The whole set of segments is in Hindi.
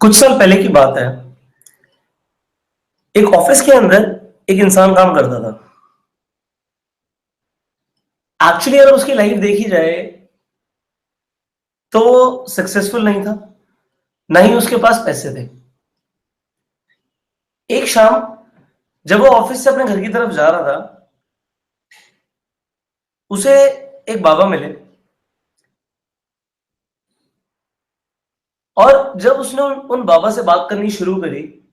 कुछ साल पहले की बात है। एक ऑफिस के अंदर एक इंसान काम करता था। एक्चुअली अगर उसकी लाइफ देखी जाए तो वो सक्सेसफुल नहीं था, ना ही उसके पास पैसे थे। एक शाम जब वो ऑफिस से अपने घर की तरफ जा रहा था, उसे एक बाबा मिले। और जब उसने उन बाबा से बात करनी शुरू करी,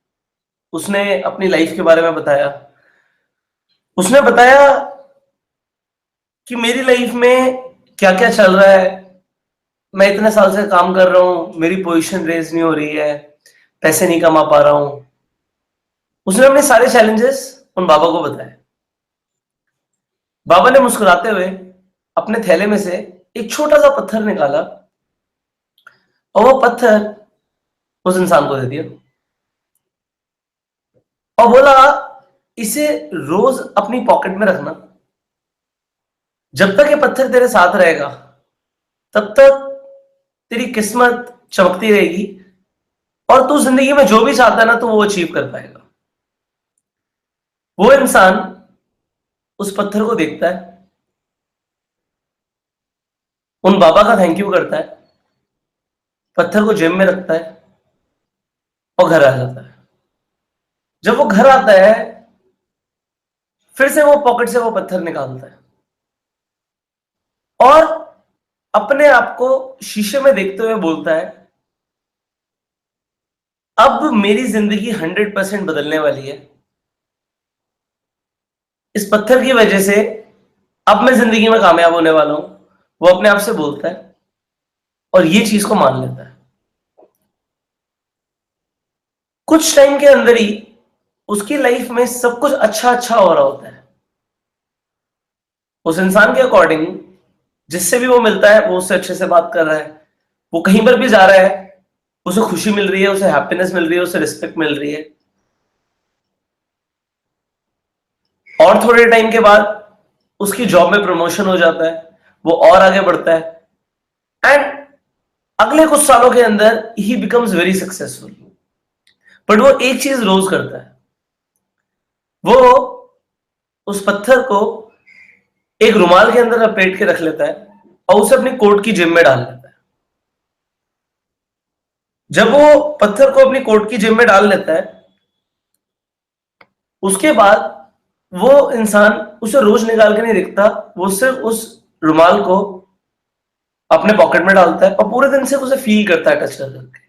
उसने अपनी लाइफ के बारे में बताया। उसने बताया कि मेरी लाइफ में क्या-क्या चल रहा है। मैं इतने साल से काम कर रहा हूँ, मेरी पोजीशन रेज़ नहीं हो रही है, पैसे नहीं कमा पा रहा हूँ। उसने अपने सारे चैलेंजेस उन बाबा को बताए। बाबा ने मुस्कुराते हुए अपने थैले में से एक छोटा-सा पत्थर निकाला और वो पत्थर उस इंसान को दे दिया और बोला, "इसे रोज़ अपनी पॉकेट में रखना। जब तक ये पत्थर तेरे साथ रहेगा, तब तक तेरी किस्मत चमकती रहेगी और तू ज़िंदगी में जो भी चाहता है ना, तो वो अचीव कर पाएगा।" वो इंसान उस पत्थर को देखता है, उन बाबा का थैंक यू करता है, पत्थर को जेब में रखता है और घर आ जाता है। जब वो घर आता है, फिर से वो पॉकेट से वो पत्थर निकालता है और अपने आप को शीशे में देखते हुए बोलता है, "अब मेरी ज़िंदगी 100% बदलने वाली है। इस पत्थर की वजह से अब मैं ज़िंदगी में कामयाब होने वाला हूँ।" वो अपने आप से बोलता है और ये चीज़ को मान लेता है। कुछ टाइम के अंदर ही उसकी लाइफ में सब कुछ अच्छा-अच्छा हो रहा होता है। उस इंसान के अकॉर्डिंग जिससे भी वो मिलता है, वो उससे अच्छे से बात कर रहा है। वो कहीं पर भी जा रहा है, उसे खुशी मिल रही है, उसे हैप्पीनेस मिल रही है, उसे रिस्पेक्ट मिल रही है। और थोड़े टाइम के बाद उसकी जॉब में प्रमोशन हो जाता है, वो और आगे बढ़ता है एंड अगले कुछ सालों के अंदर ही बिकम्स वेरी सक्सेसफुल। बट वो एक चीज रोज करता है, वो उस पत्थर को एक रुमाल के अंदर लपेट के रख लेता है और उसे अपनी कोट की जेब में डाल लेता है। जब वो पत्थर को अपनी कोट की जेब में डाल लेता है, उसके बाद वो इंसान उसे रोज निकाल के नहीं देखता, वो सिर्फ उस रुमाल को अपने पॉकेट में डालता है और पूरे दिन सिर्फ उसे फील करता है टच कर करके।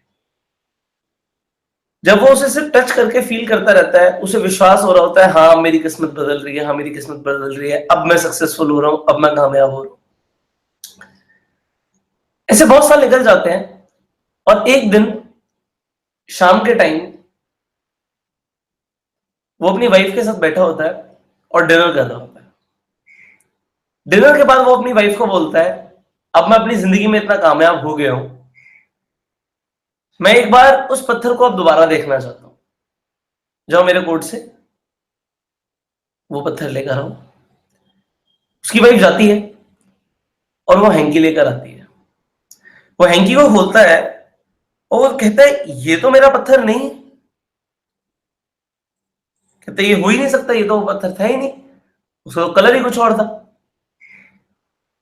जब वो उसे सिर्फ टच करके फील करता रहता है, उसे विश्वास हो रहा होता है, हाँ मेरी किस्मत बदल रही है, हाँ मेरी किस्मत बदल रही है, अब मैं सक्सेसफुल हो रहा हूँ, अब मैं कामयाब हो रहा हूँ। ऐसे बहुत साल निकल जाते हैं और एक दिन शाम के टाइम वो अपनी वाइफ के साथ बैठा होता है और डिनर कर रहा होता है। डिनर के बाद वो अपनी वाइफ को बोलता है, अब मैं अपनी जिंदगी में इतना कामयाब हो गया हूं, मैं एक बार उस पत्थर को अब दोबारा देखना चाहता हूं। जाओ मेरे कोर्ट से वो पत्थर लेकर आओ। उसकी वाइफ जाती है और वो हैंकी लेकर आती है। वो हैंकी को खोलता है और वो कहता है, ये तो मेरा पत्थर नहीं। कहते ये हो ही नहीं सकता, ये तो वो पत्थर था ही नहीं, उसका तो कलर ही कुछ और था।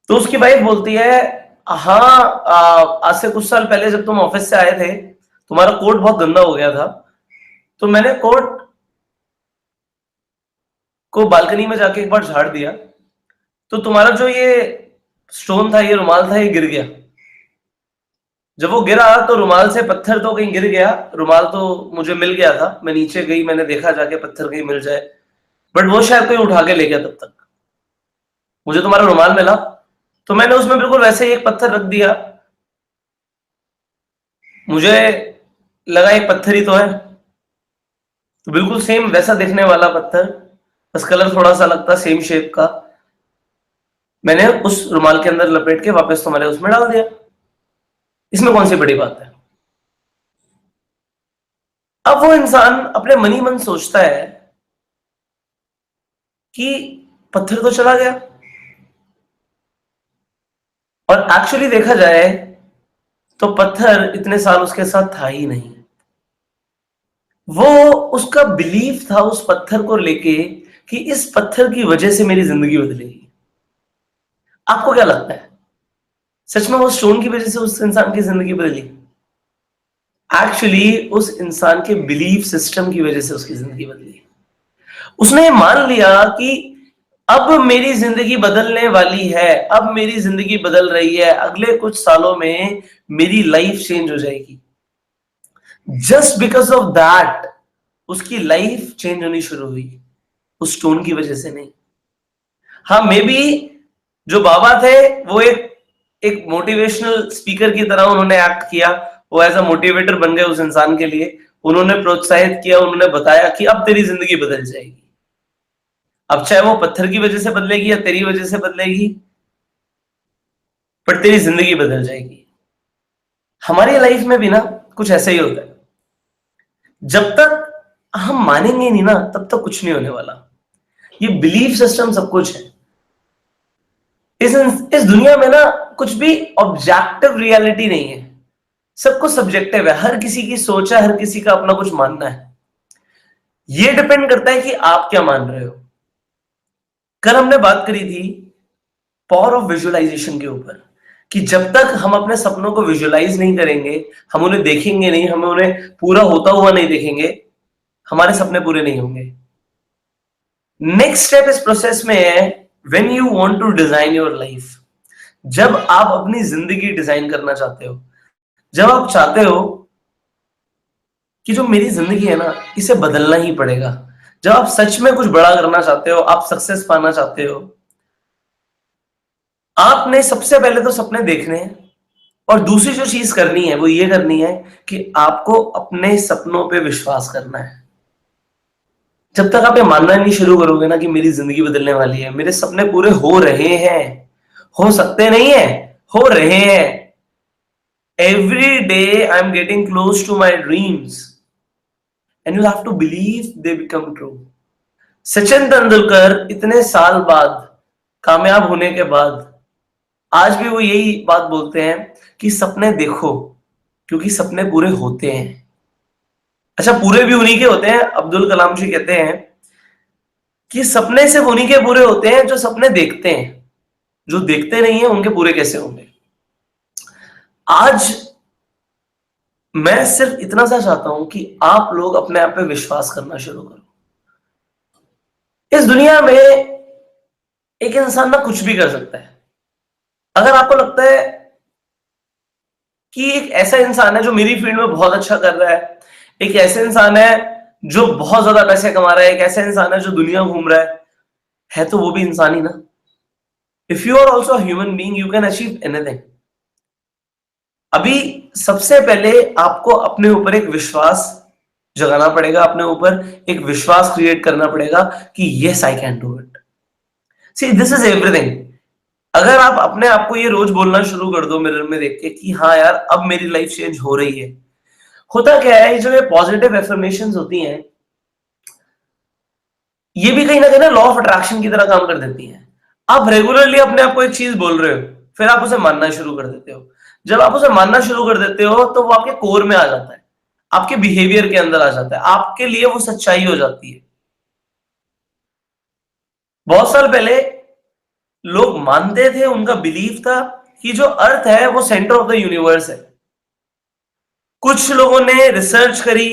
तो उसकी वाइफ बोलती है, हाँ, आज से कुछ साल पहले जब तुम ऑफिस से आए थे, तुम्हारा कोट बहुत गंदा हो गया था, तो मैंने कोट को बालकनी में जाके एक बार झाड़ दिया, तो तुम्हारा जो ये स्टोन था, ये रुमाल था, ये गिर गया। जब वो गिरा तो रुमाल से पत्थर तो कहीं गिर गया, रुमाल तो मुझे मिल गया था। मैं नीचे गई, मैंने देखा जाके पत्थर कहीं मिल जाए, बट वो शायद कोई उठा के ले गया। तब तक मुझे तुम्हारा रुमाल मिला, तो मैंने उसमें बिल्कुल वैसे ही एक पत्थर रख दिया। मुझे लगा एक पत्थर ही तो है, तो बिल्कुल सेम वैसा दिखने वाला पत्थर, बस कलर थोड़ा सा लगता, सेम शेप का, मैंने उस रुमाल के अंदर लपेट के वापस तुम्हारे उसमें डाल दिया। इसमें कौन सी बड़ी बात है। अब वो इंसान अपने मन ही मन सोचता है कि पत्थर तो चला गया, और एक्चुअली देखा जाए तो पत्थर इतने साल उसके साथ था ही नहीं। वो उसका बिलीफ था उस पत्थर को लेके कि इस पत्थर की वजह से मेरी जिंदगी बदलेगी। आपको क्या लगता है, सच में वो स्टोन की वजह से उस इंसान की जिंदगी बदली? एक्चुअली उस इंसान के बिलीफ सिस्टम की वजह से उसकी जिंदगी बदली। उसने मान लिया कि अब मेरी जिंदगी बदलने वाली है, अब मेरी जिंदगी बदल रही है, अगले कुछ सालों में मेरी लाइफ चेंज हो जाएगी। जस्ट बिकॉज ऑफ दैट उसकी लाइफ चेंज होनी शुरू हुई, उस स्टोन की वजह से नहीं। हाँ, मे बी जो बाबा थे वो एक एक मोटिवेशनल स्पीकर की तरह उन्होंने एक्ट किया, वो एज अ मोटिवेटर बन गए उस इंसान के लिए। उन्होंने प्रोत्साहित किया, उन्होंने बताया कि अब तेरी जिंदगी बदल जाएगी। अब चाहे वो पत्थर की वजह से बदलेगी या तेरी वजह से बदलेगी, पर तेरी जिंदगी बदल जाएगी। हमारी लाइफ में भी ना कुछ ऐसा ही होता है। जब तक हम मानेंगे नहीं ना, तब तक कुछ नहीं होने वाला। ये बिलीफ सिस्टम सब कुछ है। इस दुनिया में ना कुछ भी ऑब्जेक्टिव रियलिटी नहीं है, सब कुछ सब्जेक्टिव है। हर किसी की सोच है, हर किसी का अपना कुछ मानना है। ये डिपेंड करता है कि आप क्या मान रहे हो। कल हमने बात करी थी पावर ऑफ विजुअलाइजेशन के ऊपर, कि जब तक हम अपने सपनों को विजुअलाइज नहीं करेंगे, हम उन्हें देखेंगे नहीं, हम उन्हें पूरा होता हुआ नहीं देखेंगे, हमारे सपने पूरे नहीं होंगे। नेक्स्ट स्टेप इस प्रोसेस में है when you want to design your life. जब आप अपनी जिंदगी डिजाइन करना चाहते हो, जब आप चाहते हो कि जो मेरी जिंदगी है ना, इसे बदलना ही पड़ेगा, जब आप सच में कुछ बड़ा करना चाहते हो, आप सक्सेस पाना चाहते हो, आपने सबसे पहले तो सपने देखने हैं। और दूसरी जो चीज करनी है वो ये करनी है कि आपको अपने सपनों पे विश्वास करना है। जब तक आप ये मानना नहीं शुरू करोगे ना कि मेरी जिंदगी बदलने वाली है, मेरे सपने पूरे हो रहे हैं, हो सकते नहीं है, हो रहे हैं। Every day I am getting close to my dreams and you have to believe they become true. Sachin Tendulkar इतने साल बाद, कामयाब होने के बाद, आज भी वो यही बात बोलते हैं कि सपने देखो, क्योंकि सपने पूरे होते हैं। अच्छा, पूरे भी उन्हीं के होते हैं। अब्दुल कलाम जी कहते हैं कि सपने सिर्फ उन्हीं के पूरे होते हैं जो सपने देखते हैं, जो देखते नहीं है उनके पूरे कैसे होंगे। आज मैं सिर्फ इतना सा चाहता हूं कि आप लोग अपने आप पे विश्वास करना शुरू करो। इस दुनिया में एक इंसान ना कुछ भी कर सकता है। अगर आपको लगता है कि एक ऐसा इंसान है जो मेरी फील्ड में बहुत अच्छा कर रहा है, एक ऐसा इंसान है जो बहुत ज्यादा पैसे कमा रहा है, एक ऐसा इंसान है जो दुनिया घूम रहा है तो वो भी इंसान ही ना। If you are also human being, you can achieve anything. अभी सबसे पहले आपको अपने ऊपर एक विश्वास जगाना पड़ेगा, अपने ऊपर एक विश्वास क्रिएट करना पड़ेगा कि yes I can do it. See, this is everything. अगर आप अपने आप को ये रोज बोलना शुरू कर दो मिरर में देख के कि हाँ यार, अब मेरी लाइफ चेंज हो रही है। होता क्या है, जो ये पॉजिटिव एफर्मेशंस होती हैं, ये भी कहीं ना कहीं ना लॉ ऑफ अट्रैक्शन की तरह काम कर देती हैं। आप रेगुलरली अपने आप को एक चीज बोल रहे हो, फिर आप उसे मानना शुरू कर देते हो। जब आप उसे मानना शुरू कर देते हो तो वो आपके कोर में आ जाता है, आपके बिहेवियर के अंदर आ जाता है, आपके लिए वो सच्चाई हो जाती है। बहुत साल पहले लोग मानते थे, उनका बिलीफ था कि जो अर्थ है वो सेंटर ऑफ द यूनिवर्स है। कुछ लोगों ने रिसर्च करी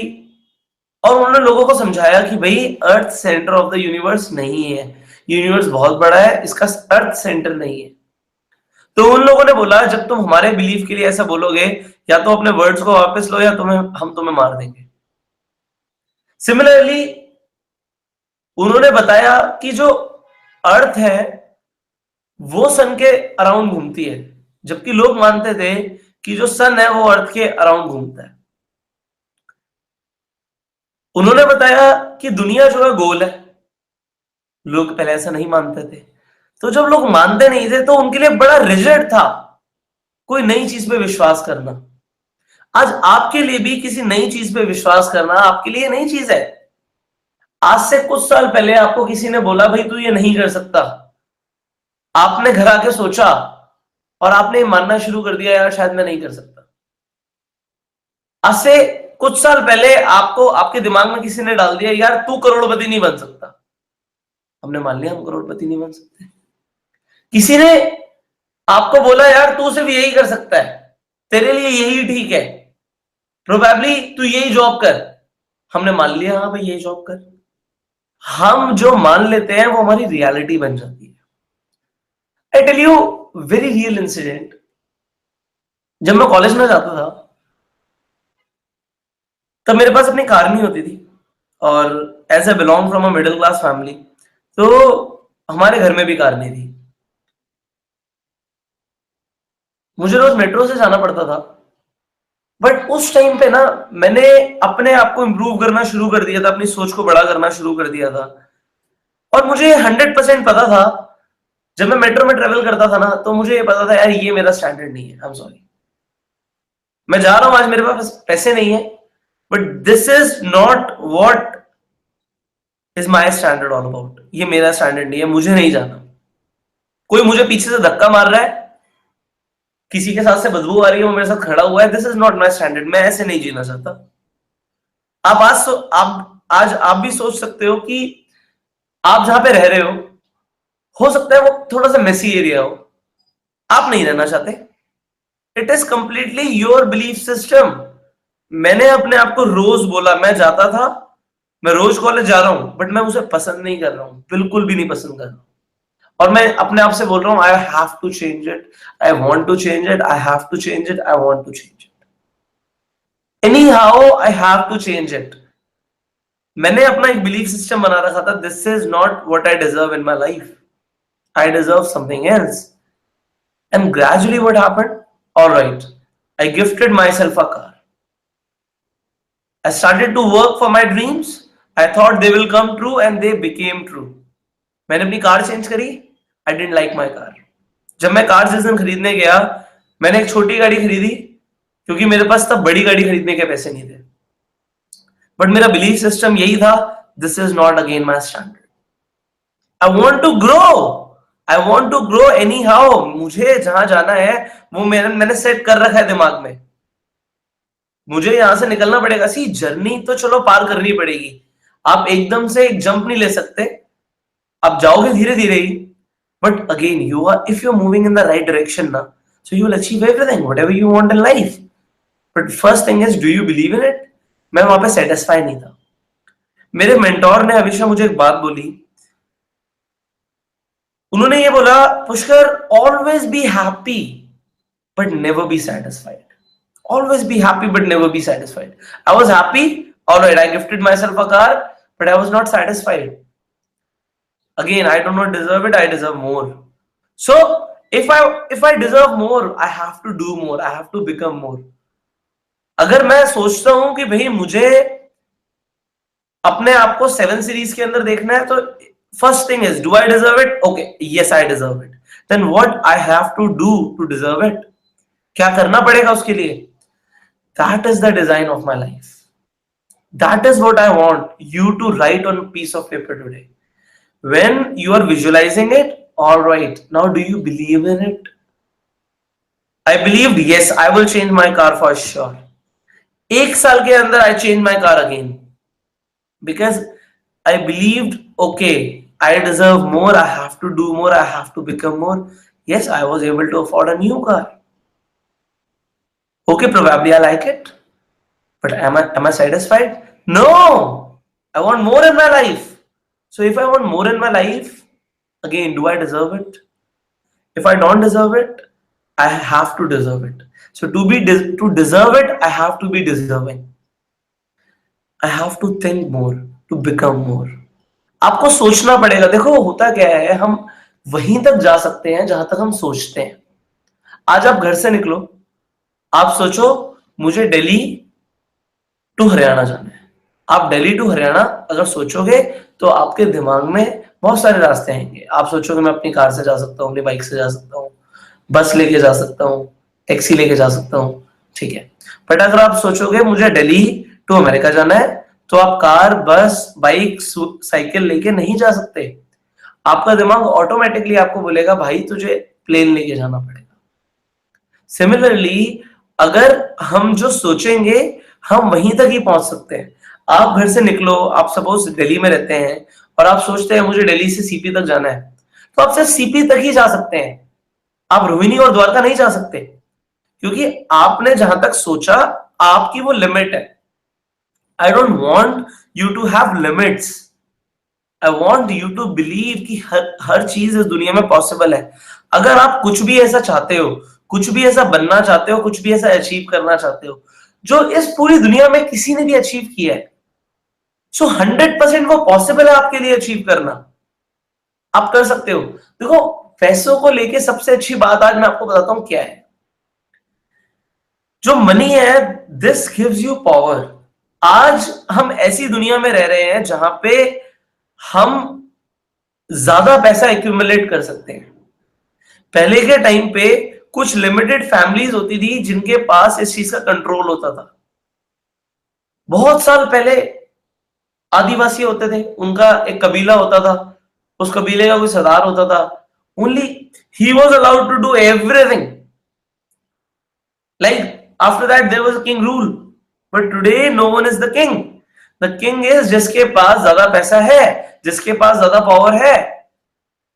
और उन्होंने लोगों को समझाया कि भाई, अर्थ सेंटर ऑफ द यूनिवर्स नहीं है, यूनिवर्स बहुत बड़ा है, इसका अर्थ सेंटर नहीं है। तो उन लोगों ने बोला, जब तुम हमारे बिलीफ के लिए ऐसा बोलोगे, या तो अपने वर्ड्स को वापस लो या हम तुम्हें मार देंगे। सिमिलरली उन्होंने बताया कि जो अर्थ है वो सन के अराउंड घूमती है, जबकि लोग मानते थे कि जो सन है वो अर्थ के अराउंड घूमता है। उन्होंने बताया कि दुनिया जो है गोल है। लोग पहले ऐसा नहीं मानते थे, तो जब लोग मानते नहीं थे तो उनके लिए बड़ा रिजिड था कोई नई चीज पे विश्वास करना। आज आपके लिए भी किसी नई चीज पे विश्वास करना आपके लिए नई चीज है। आज से कुछ साल पहले आपको किसी ने बोला, भाई तू ये नहीं कर सकता, आपने घर आके सोचा और आपने मानना शुरू कर दिया, यार शायद मैं नहीं कर सकता। आज से कुछ साल पहले आपको आपके दिमाग में किसी ने डाल दिया यार तू करोड़पति नहीं बन सकता, हमने मान लिया हम करोड़पति नहीं बन सकते। किसी ने आपको बोला यार तू सिर्फ यही कर सकता है, तेरे लिए यही ठीक है, प्रोबेबली तू यही जॉब कर, हमने मान लिया हाँ भाई यही जॉब कर। हम जो मान लेते हैं वो हमारी रियलिटी बन जाती है। I tell you very real incident. जब मैं कॉलेज में जाता था तब मेरे पास अपनी कार नहीं होती थी, और as a belong from a middle class family, तो हमारे घर में भी कार नहीं थी। मुझे रोज मेट्रो से जाना पड़ता था। बट उस टाइम पे ना मैंने अपने आप को इम्प्रूव करना शुरू कर दिया था, अपनी सोच को बड़ा करना शुरू कर दिया था। और मुझे 100% पता था, जब मैं मेट्रो में ट्रेवल करता था ना तो मुझे ये पता था यार ये मेरा स्टैंडर्ड नहीं है, आई एम सॉरी। मैं जा रहा हूं, आज मेरे पास पैसे नहीं है, but this is not what is my standard all about. ये मेरा स्टैंडर्ड नहीं है, मुझे नहीं जाना। कोई मुझे पीछे से धक्का मार रहा है, किसी के साथ से बदबू आ रही है, वो मेरे साथ खड़ा हुआ है, this is not my standard. मैं ऐसे नहीं जीना चाहता। आप आज आप भी सोच सकते हो कि आप जहां पे रह रहे हो सकता है वो थोड़ा सा मेसी एरिया हो, आप नहीं रहना चाहते। It is completely your belief system. मैंने अपने आप को रोज बोला, मैं जाता था, मैं रोज कॉलेज जा रहा हूं, बट मैं उसे पसंद नहीं कर रहा हूं, बिल्कुल भी नहीं पसंद कर रहा हूं। और मैं अपने आप से बोल रहा हूं I have to change it, I want to change it, I have to change it, I want to change it anyhow, I have to change it. मैंने अपना एक बिलीफ सिस्टम बना रखा था, this is not what I deserve in my life, I deserve something else. And gradually what happened, alright, I gifted myself a car. I started to work for my dreams. I thought they will come true and they became true. मैंने अपनी कार चेंज करी, I didn't like my car. जब मैं कार जिस दिन खरीदने गया, मैंने एक छोटी गाड़ी खरीदी क्योंकि मेरे पास तब बड़ी गाड़ी खरीदने के पैसे नहीं थे। बट मेरा बिलीफ सिस्टम यही था, this is not again my standard. I want to grow, I want to grow anyhow. मुझे जहां जाना है वो मैंने सेट कर रखा है दिमाग में, मुझे यहां से निकलना पड़ेगा। सी जर्नी तो चलो पार करनी पड़ेगी, आप एकदम से एक जंप नहीं ले सकते, आप जाओगे धीरे धीरे ही। But again you are, if you are moving in the right direction ना, so you will achieve everything whatever you want in life. But first thing is, do you believe in it? मैं वहां पे सेटिस्फाई नहीं था। मेरे मेंटोर ने हमेशा मुझे एक बात बोली, उन्होंने ये बोला, Pushkar always be happy but never be satisfied. Always be happy but never be satisfied. I was happy, alright, I gifted myself a car, but I was not satisfied. Again, I do not deserve it, I deserve more. So if I deserve more, I have to do more, I have to become more. अगर मैं सोचता हूं कि भाई मुझे अपने आप को 7 सीरीज के अंदर देखना है, तो first thing is, do I deserve it? Okay, yes I deserve it. Then what I have to do to deserve it? क्या करना पड़ेगा उसके लिए? That is the design of my life. That is what I want you to write on a piece of paper today. When you are visualizing it, all right, now do you believe in it? I believed, yes, I will change my car for sure. एक साल के अंदर I changed my car again. Because I believed, okay, I deserve more, I have to do more, I have to become more. Yes, I was able to afford a new car. Okay, probably I like it, but am I satisfied? No, I want more in my life. So if I want more in my life, again, do I deserve it? If I don't deserve it, I have to deserve it. So to deserve it, I have to be deserving. I have to think more, to become more. आपको सोचना पड़ेगा। देखो होता क्या है, हम वहीं तक जा सकते हैं जहां तक हम सोचते हैं। आज आप घर से निकलो, आप सोचो मुझे दिल्ली टू हरियाणा जाना है। आप दिल्ली टू हरियाणा अगर सोचोगे तो आपके दिमाग में बहुत सारे रास्ते आएंगे। आप सोचोगे मैं अपनी कार से जा सकता हूँ, अपनी बाइक से जा सकता हूँ, बस लेके जा सकता हूँ, टैक्सी लेके जा सकता हूँ, ठीक है। बट अगर आप सोचोगे मुझे दिल्ली टू अमेरिका जाना है, तो आप कार, बस, बाइक, साइकिल लेके नहीं जा सकते। आपका दिमाग ऑटोमेटिकली आपको बोलेगा भाई तुझे प्लेन लेके जाना पड़ेगा। सिमिलरली, अगर हम जो सोचेंगे हम वहीं तक ही पहुंच सकते हैं। आप घर से निकलो, आप सपोज दिल्ली में रहते हैं और आप सोचते हैं मुझे दिल्ली से सीपी तक जाना है, तो आप सिर्फ सीपी तक ही जा सकते हैं। आप रोहिणी और द्वारका नहीं जा सकते, क्योंकि आपने जहां तक सोचा आपकी वो लिमिट है। I don't want you to have limits. I want you to believe कि हर चीज इस दुनिया में पॉसिबल है। अगर आप कुछ भी ऐसा चाहते हो, कुछ भी ऐसा बनना चाहते हो, कुछ भी ऐसा अचीव करना चाहते हो जो इस पूरी दुनिया में किसी ने भी अचीव किया है, सो 100% वो पॉसिबल है आपके लिए अचीव करना। आप कर सकते हो। देखो, पैसों को लेके सबसे अच्छी बात आज मैं आपको बताता हूं क्या है। जो मनी है, दिस गिव्स यू पावर। आज हम ऐसी दुनिया में रह रहे हैं जहां पे हम ज्यादा पैसा एक्यूमुलेट कर सकते हैं। पहले के टाइम पे कुछ लिमिटेड फैमिलीज होती थी जिनके पास इस चीज का कंट्रोल होता था। बहुत साल पहले आदिवासी होते थे, उनका एक कबीला होता था, उस कबीले का कोई सरदार होता था। Only he was allowed to do everything. Like after that there was a king rule, but today no one is the king. The king is जिसके पास ज्यादा पैसा है, जिसके पास ज्यादा पावर है।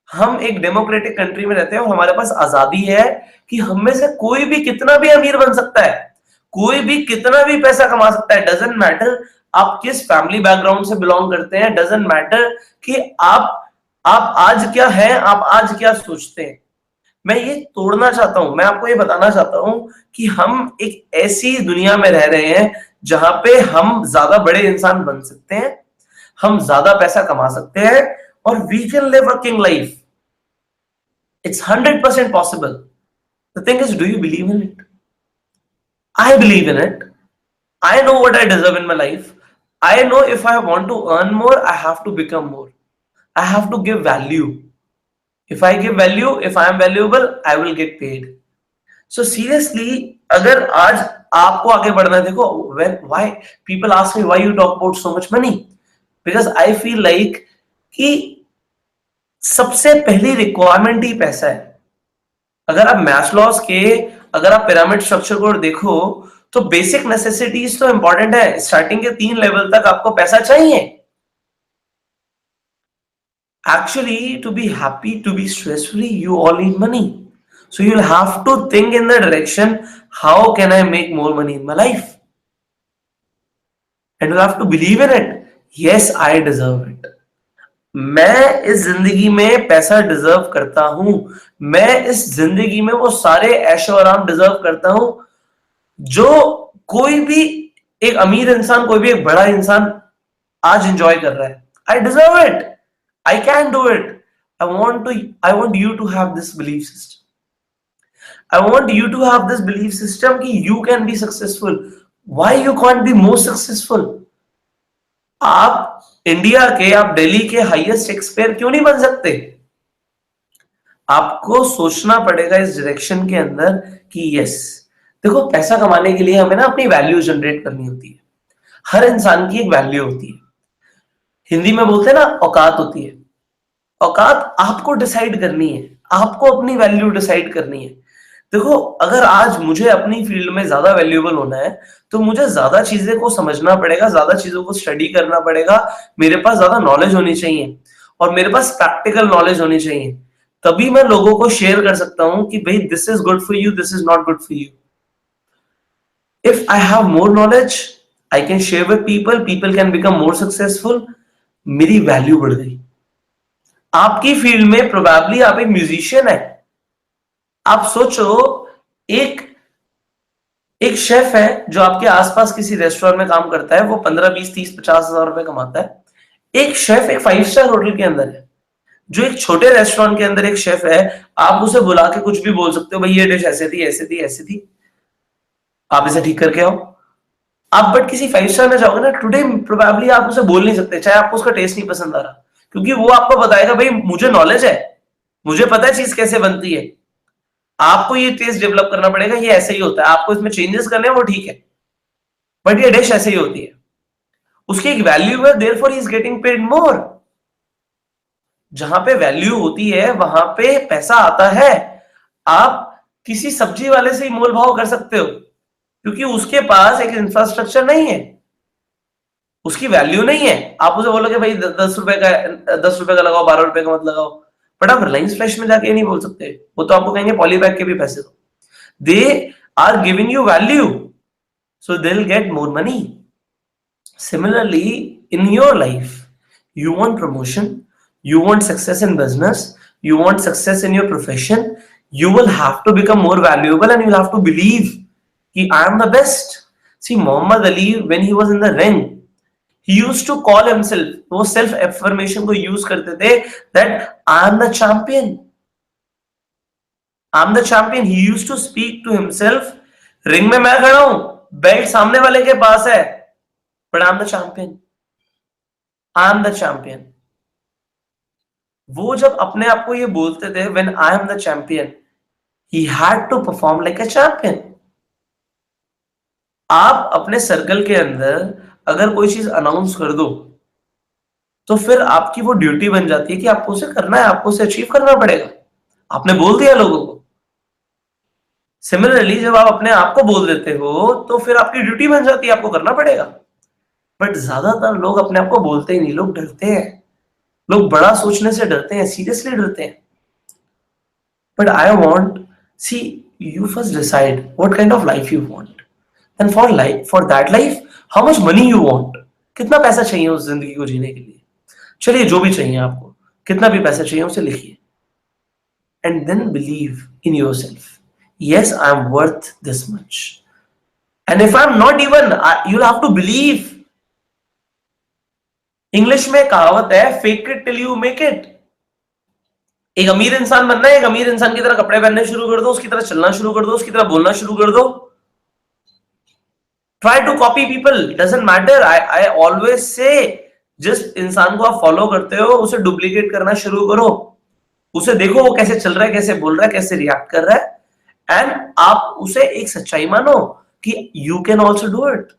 हम एक डेमोक्रेटिक कंट्री में रहते हैं और हमारे पास आजादी है कि हम में से कोई भी कितना भी अमीर बन सकता है, कोई भी कितना भी पैसा कमा सकता है। डजंट मैटर आप किस फैमिली बैकग्राउंड से बिलोंग करते हैं, डजंट मैटर कि आप आज क्या हैं, आप आज क्या सोचते हैं। मैं ये तोड़ना चाहता हूं, मैं आपको ये बताना चाहता हूं कि हम एक ऐसी दुनिया में रह रहे हैं जहां पे हम ज्यादा बड़े इंसान बन सकते हैं, हम ज्यादा पैसा कमा सकते हैं और we can live a king life. It's 100% possible. The thing is, do you believe in it? I believe in it. I know what I deserve in my life. I know if I want to earn more, I have to become more. I have to give value. If I give value, if I am valuable, I will get paid. So seriously, अगर आज आपको आगे बढ़ना है, देखो, why people ask me why you talk about so much money? Because I feel like कि सबसे पहली रिक्वायरमेंट ही पैसा है। अगर आप मैस्लोस के, अगर आप पिरामिड स्ट्रक्चर को देखो तो बेसिक नेसेसिटीज तो इंपॉर्टेंट है। स्टार्टिंग के 3 लेवल तक आपको पैसा चाहिए। Actually to be happy, to be stress free, you all need money. So you will have to think in the direction how can I make more money in my life, and you have to believe in it. Yes, I deserve it. मैं इस जिंदगी में पैसा डिजर्व करता हूं। मैं इस जिंदगी में वो सारे ऐशो आराम डिजर्व करता हूं जो कोई भी एक अमीर इंसान, कोई भी एक बड़ा इंसान आज एंजॉय कर रहा है। I deserve it, I can do it. I want you to have this belief system. I want you to have this belief system कि you can be successful. Why you can't be more successful? आप इंडिया के, आप दिल्ली के हाईएस्ट शेक्सपियर क्यों नहीं बन सकते? आपको सोचना पड़ेगा इस डायरेक्शन के अंदर कि यस, देखो, पैसा कमाने के लिए हमें ना अपनी वैल्यू जनरेट करनी होती है। हर इंसान की एक वैल्यू होती है। हिंदी में बोलते हैं ना, औकात होती है। औकात आपको डिसाइड करनी है, आपको अपनी वैल्यू डिसाइड करनी है। देखो, अगर आज मुझे अपनी फील्ड में ज्यादा वैल्यूएबल होना है तो मुझे ज्यादा चीजें को समझना पड़ेगा, ज्यादा चीजों को स्टडी करना पड़ेगा। मेरे पास ज्यादा नॉलेज होनी चाहिए और मेरे पास प्रैक्टिकल नॉलेज होनी चाहिए। तभी मैं लोगों को शेयर कर सकता हूं कि भाई, this is good for you, this is not good for you. If I have more knowledge, I can share with people, people can become more successful. मेरी वैल्यू बढ़ गई। आपकी फील्ड में प्रोबेबली आप एक म्यूजिशियन है। आप सोचो, एक एक शेफ है जो आपके आसपास किसी रेस्टोरेंट में काम करता है, वो 15, 20, 30, 50 हजार रुपए कमाता है। एक शेफ एक 5 स्टार होटल के अंदर है, जो एक छोटे रेस्टोरेंट के अंदर एक शेफ है। आप उसे बुला के कुछ भी बोल सकते हो, भाई ये डिश ऐसे थी, ऐसे थी, ऐसे थी, आप इसे ठीक करके आओ। आप बट किसी 5 स्टार में जाओगे ना, टुडे प्रोबेबली आप उसे बोल नहीं सकते, चाहे आपको उसका टेस्ट नहीं पसंद आ रहा, क्योंकि वो आपको बताएगा भाई मुझे नॉलेज है, मुझे पता है चीज कैसे बनती है। आपको ये टेस्ट डेवलप करना पड़ेगा, ये ऐसे ही होता है, आपको इसमें चेंजेस करने हैं वो ठीक है, बट ये डिश ऐसे ही होती है। उसकी एक वैल्यू है, therefore he is getting paid more. जहां पे वैल्यू होती है वहां पे पैसा आता है। आप किसी सब्जी वाले से ही मोल भाव कर सकते हो। क्योंकि उसके पास एक इंफ्रास्ट्रक्चर नहीं है, उसकी वैल्यू नहीं है। आप उसे बोलोगे भाई 10 रुपए का 10 रुपए का लगाओ, 12 रुपए का मत लगाओ, बट आप रिलायंस फ्रेश में जाके नहीं बोल सकते, वो तो आपको कहेंगे पॉलीबैग के भी पैसे दो। They are giving you value, so they'll get more money. Similarly, in your life, you want promotion, you want success in business, you want success in your profession, you will have to become more valuable and you'll have to believe कि I am the best. See, Muhammad Ali, when he was in the ring, he used to call himself, वो self affirmation को use करते थे that I am the champion. I am the champion. He used to speak to himself, ring में मैं खड़ा हूं, बेल्ट सामने वाले के पास है, but I am the champion. I am the champion. वो जब अपने आप को ये बोलते थे when I am the champion, he had to perform like a champion. आप अपने सर्कल के अंदर अगर कोई चीज अनाउंस कर दो तो फिर आपकी वो ड्यूटी बन जाती है कि आपको उसे करना है, आपको उसे अचीव करना पड़ेगा, आपने बोल दिया लोगों को। सिमिलरली जब आप अपने आप को बोल देते हो तो फिर आपकी ड्यूटी बन जाती है, आपको करना पड़ेगा। बट ज्यादातर लोग अपने आप को बोलते ही नहीं, लोग डरते हैं, लोग बड़ा सोचने से डरते हैं, सीरियसली डरते हैं। But I want see you first decide what kind of life you want, and for that life how much money you want, कितना पैसा चाहिए उस जिंदगी को जीने के लिए। चलिए जो भी चाहिए आपको, कितना भी पैसा चाहिए उसे लिखिए, and then believe in yourself, yes, I am worth this much, and if I am not even, you'll have to believe. English में कहावत है fake it till you make it. एक अमीर इंसान बनना है, एक अमीर इंसान की तरह कपड़े पहनने शुरू कर दो, उसकी तरह चलना शुरू कर दो, उसकी तरह बोलना शुरू कर दो। Try to copy people, doesn't matter. I always say जिस इंसान को आप फॉलो करते हो उसे डुप्लीकेट करना शुरू करो, उसे देखो वो कैसे चल रहा है, कैसे बोल रहा है, कैसे रिएक्ट कर रहा है, एंड आप उसे एक सच्चाई मानो कि you can also do it.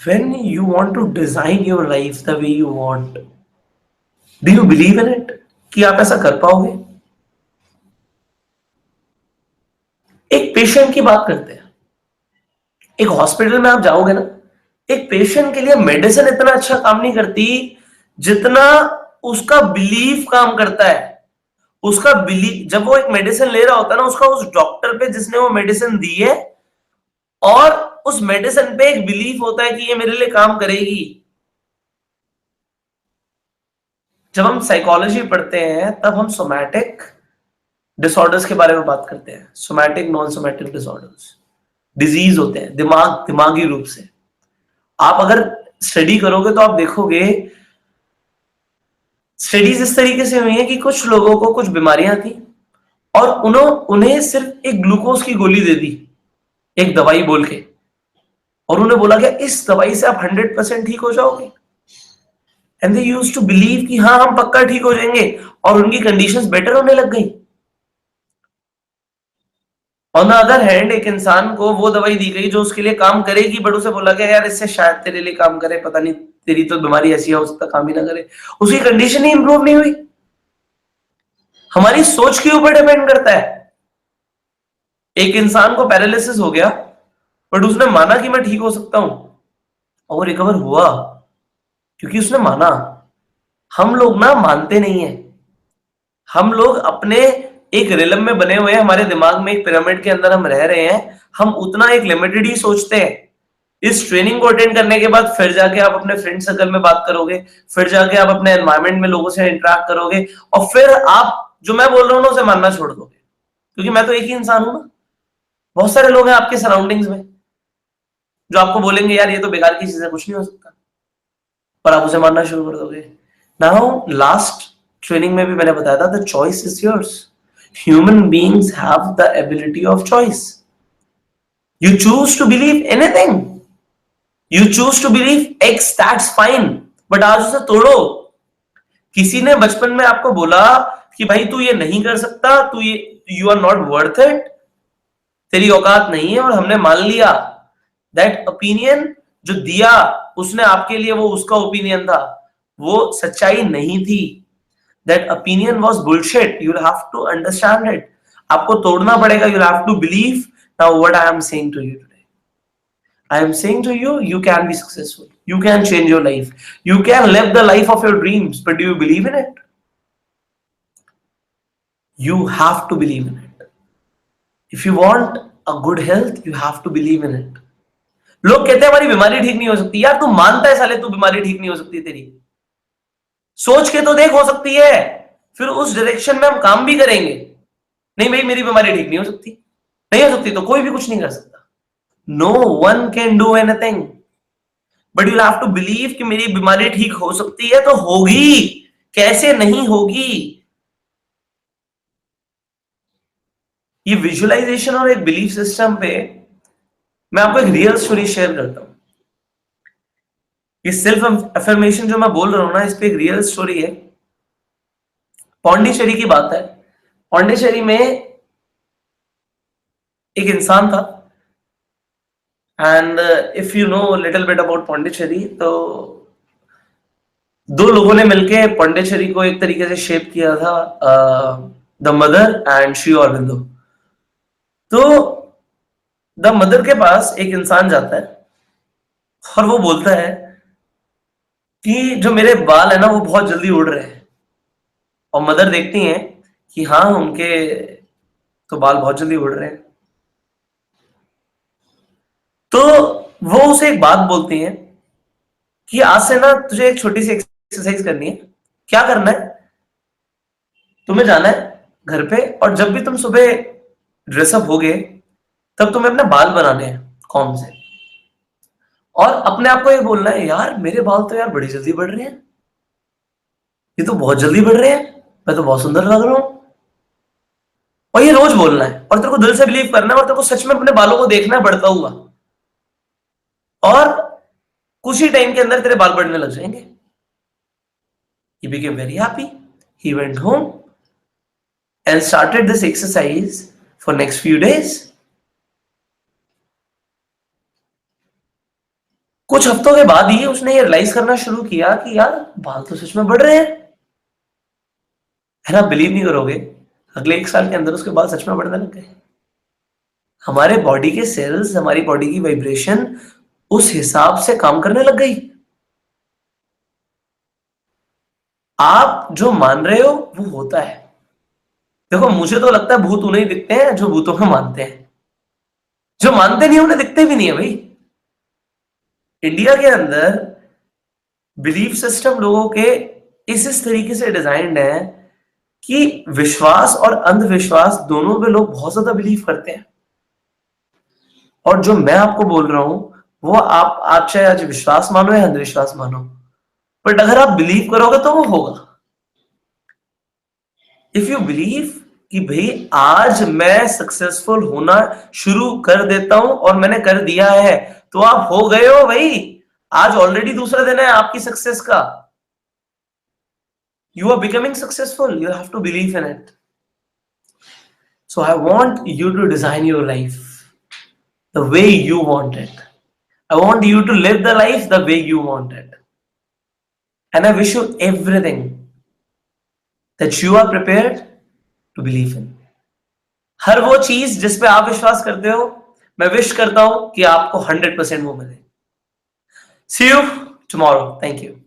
When you want to design your life the way you want, do you believe in it कि आप ऐसा कर पाओगे? एक पेशेंट की बात करते हैं। एक हॉस्पिटल में आप जाओगे ना, एक पेशेंट के लिए मेडिसिन इतना अच्छा काम नहीं करती जितना उसका बिलीफ काम करता है। उसका बिलीफ, जब वो एक मेडिसिन ले रहा होता है ना, उसका उस डॉक्टर पे जिसने वो मेडिसिन दी है और उस मेडिसिन पे एक बिलीफ होता है कि ये मेरे लिए काम करेगी। जब हम साइकोलॉजी पढ़ते हैं तब हम सोमैटिक डिसऑर्डर्स के बारे में बात करते हैं। Somatic, non somatic disorders, disease होते हैं दिमागी रूप से। आप अगर स्टडी करोगे तो आप देखोगे स्टडीज इस तरीके से हुई है कि कुछ लोगों को कुछ बीमारियां थी और उन्हें सिर्फ एक ग्लूकोज की गोली दे दी, एक दवाई बोल के, और उन्हें बोला गया इस दवाई से आप 100% ठीक हो जाओगे। And they used to believe कि हाँ हम पक्का ठीक हो जाएंगे, और उनकी कंडीशंस बेटर होने लग गई। ऑन द अदर हैंड एक इंसान को वो दवाई दी गई जो उसके लिए काम करेगी, बट उसे बोला गया यार इससे शायद तेरे लिए काम करे, पता नहीं तेरी तो बीमारी ऐसी है हो सकता काम ही ना करे, उसकी कंडीशन ही इंप्रूव नहीं हुई। हमारी सोच के ऊपर डिपेंड करता है। एक इंसान को पैरालिसिस हो गया बट उसने माना कि मैं ठीक हो सकता हूं और वो रिकवर हुआ क्योंकि उसने माना। हम लोग ना मानते नहीं है, हम लोग अपने एक रिलम में बने हुए हैं, हमारे दिमाग में एक पिरामिड के अंदर हम रह रहे हैं, हम उतना एक लिमिटेड ही सोचते हैं। इस ट्रेनिंग को अटेंड करने के बाद फिर जाके आप अपने फ्रेंड सर्कल में बात करोगे, फिर जाके आप अपने एनवायरमेंट में लोगों से इंटरेक्ट करोगे और फिर आप जो मैं बोल रहा हूं ना उसे मानना छोड़ दोगे, क्योंकि मैं तो एक ही इंसान हूं ना। बहुत सारे लोग हैं आपके सराउंडिंग्स में जो आपको बोलेंगे यार ये तो बेकार की चीज है, कुछ नहीं हो सकता, पर आप उसे मानना शुरू कर दोगे। नाउ लास्ट ट्रेनिंग में भी मैंने बताया था the choice is yours. Human beings have the ability of choice. You choose to believe anything. You choose to believe X, that's fine. But आज उसे तोड़ो। किसी ने बचपन में आपको बोला कि भाई तू ये नहीं कर सकता, तू ये you are not worth it, तेरी औकात नहीं है, और हमने मान लिया। That opinion जो दिया उसने आपके लिए, वो उसका ओपिनियन था, वो सच्चाई नहीं थी। That opinion was bullshit. You'll have to understand it. आपको तोड़ना पड़ेगा. You have to believe. Now what I am saying to you today, I am saying to you, you can be successful. You can change your life. You can live the life of your dreams. But do you believe in it? You have to believe in it. If you want a good health, you have to believe in it. लोग कहते हैं हमारी बीमारी ठीक नहीं हो सकती. यार तू मानता है साले तू बीमारी ठीक नहीं हो सकती तेरी? सोच के तो देख, हो सकती है. फिर उस डायरेक्शन में हम काम भी करेंगे. नहीं भाई मेरी बीमारी ठीक नहीं हो सकती. नहीं हो सकती तो कोई भी कुछ नहीं कर सकता. No one can do anything. But you have to believe कि मेरी बीमारी ठीक हो सकती है तो होगी. कैसे नहीं होगी? ये विजुअलाइजेशन और एक बिलीफ सिस्टम पे मैं आपको एक रियल स्टोरी शेयर करता हूं. ये सेल्फ अफर्मेशन जो मैं बोल रहा हूं ना, इस पे एक रियल स्टोरी है. पौंडीचेरी की बात है. पौंडीचेरी में एक इंसान था. And if you know little bit about Pondicherry, तो दो लोगों ने मिलके पौंडीचेरी को एक तरीके से शेप किया था, the mother and Shri Aurobindo. तो द मदर के पास एक इंसान जाता है और वो बोलता है कि जो मेरे बाल है ना वो बहुत जल्दी उड़ रहे हैं. और मदर देखती हैं कि हाँ उनके तो बाल बहुत जल्दी उड़ रहे हैं. तो वो उसे एक बात बोलती हैं कि आज से ना तुझे एक छोटी सी एक्सरसाइज करनी है. क्या करना है? तुम्हें जाना है घर पे और जब भी तुम सुबह ड्रेसअप होगे तब तुम्हें अपने बाल बनाने हैं कॉम्ब से. और अपने आप को ये बोलना है, यार मेरे बाल तो यार बड़ी जल्दी बढ़ रहे हैं. ये तो बहुत जल्दी बढ़ रहे हैं. मैं तो बहुत सुंदर लग रहा हूं. और ये रोज बोलना है और तेरे को दिल से बिलीव करना है और तेरे को सच में अपने बालों को देखना है बढ़ता हुआ. और कुछ ही टाइम के अंदर तेरे बाल बढ़ने लग जाएंगे. He became very happy. He went home and started this exercise for next few days. कुछ हफ्तों के बाद ही उसने ये रियलाइज करना शुरू किया कि यार बाल तो सच में बढ़ रहे हैं. है ना? बिलीव नहीं करोगे, अगले 1 साल के अंदर उसके बाल सच में बढ़ने लग गए. हमारे बॉडी के सेल्स, हमारी बॉडी की वाइब्रेशन उस हिसाब से काम करने लग गई. आप जो मान रहे हो वो होता है. देखो मुझे तो लगता है भूत उन्हें दिखते हैं जो भूतों को मानते हैं. जो मानते नहीं उन्हें दिखते भी नहीं है भाई. इंडिया के अंदर बिलीफ सिस्टम लोगों के इस तरीके से डिजाइंड है कि विश्वास और अंधविश्वास दोनों पे लोग बहुत ज्यादा बिलीव करते हैं. और जो मैं आपको बोल रहा हूं वो आप चाहे आज विश्वास मानो या अंधविश्वास मानो, बट अगर आप बिलीव करोगे तो वो होगा. इफ यू बिलीव कि भाई आज मैं सक्सेसफुल होना शुरू कर देता हूं और मैंने कर दिया है, तो आप हो गए हो भाई. आज ऑलरेडी दूसरा दिन है आपकी सक्सेस का. You are becoming successful. You have to believe in it. So I want you to design your life the way you want it. I want you to live the life the way you want it. And I wish you everything that you are prepared to believe in. हर वो चीज जिस पे आप विश्वास करते हो, मैं विश करता हूं कि आपको 100% वो मिले. See you tomorrow. Thank you.